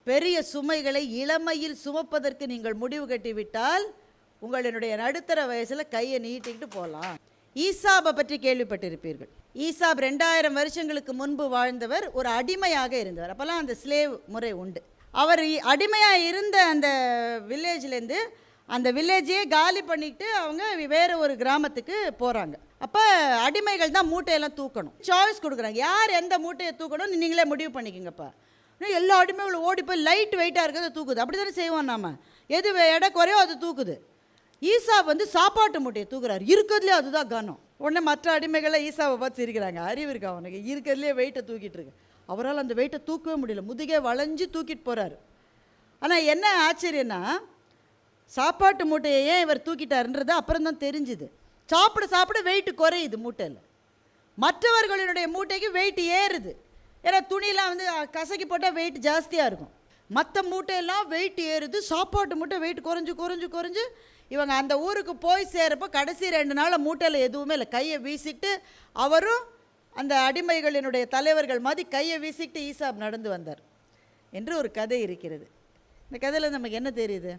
பெரிய சுமைகளை இளமையில் சுமப்பதற்கு நீங்கள் முடிவு கட்டிவிட்டால் உங்களுடைய நடுத்தர வயசில் கையை நீட்டிக்கிட்டு போகலாம். ஈசாபை பற்றி கேள்விப்பட்டிருப்பீர்கள். ஈசாப் 2000 வருஷங்களுக்கு முன்பு வாழ்ந்தவர், ஒரு அடிமையாக இருந்தவர். அப்போல்லாம் அந்த ஸ்லேவ் முறை உண்டு. அவர் அடிமையாக இருந்த அந்த வில்லேஜ்லேருந்து அந்த வில்லேஜையே காலி பண்ணிட்டு அவங்க வேறு ஒரு கிராமத்துக்கு போகிறாங்க. அப்போ அடிமைகள் தான் மூட்டையெல்லாம் தூக்கணும். சாய்ஸ் கொடுக்குறாங்க, யார் எந்த மூட்டையை தூக்கணும்னு நீங்களே முடிவு பண்ணிக்கோங்கப்பா. எல்லா அடிமைகளும் ஓடி போய் லைட் வெயிட்டாக இருக்கிறத தூக்குது. அப்படி தானே செய்வோம் நாம், எது எடை குறையோ அது தூக்குது. ஈசாப் சாப்பாட்டு மூட்டையை தூக்குறாரு, இருக்கிறதுலே அதுதான் கனம். உடனே மற்ற அடிமைகளை ஈசாவை பார்த்து சிரிக்கிறாங்க. அறிவு இருக்கா அவனுக்கு, இருக்கிறதுலே வெயிட்டை தூக்கிட்டு இருக்கு. அவரால் அந்த வெயிட்டை தூக்கவே முடியல, முதுகே வளைஞ்சு தூக்கிட்டு போகிறாரு. ஆனால் என்ன ஆச்சரியன்னா, சாப்பாட்டு மூட்டையை ஏன் இவர் தூக்கிட்டாருன்றது அப்புறம் தான் தெரிஞ்சுது. சாப்பிட சாப்பிட வெயிட்டு குறையுது மூட்டையில், மற்றவர்களுடைய மூட்டைக்கு வெயிட் ஏறுது. ஏன்னா துணியெலாம் கசக்கி போட்டால் வெயிட் ஜாஸ்தியாக இருக்கும். மற்ற மூட்டையெல்லாம் வெயிட் ஏறுது, சாப்பாட்டு மூட்டை வெயிட் குறைஞ்சு குறைஞ்சு குறைஞ்சு இவங்க அந்த ஊருக்கு போய் சேரப்போ கடைசி 2 நாள் மூட்டையில் எதுவுமே இல்லை. கையை வீசிட்டு அவரும் அந்த அடிமைகளினுடைய தலைவர்கள் மாதிரி கையை வீசிட்டு ஈசாப் நடந்து வந்தார் என்று ஒரு கதை இருக்கிறது. இந்த கதையில் நமக்கு என்ன தெரியுது?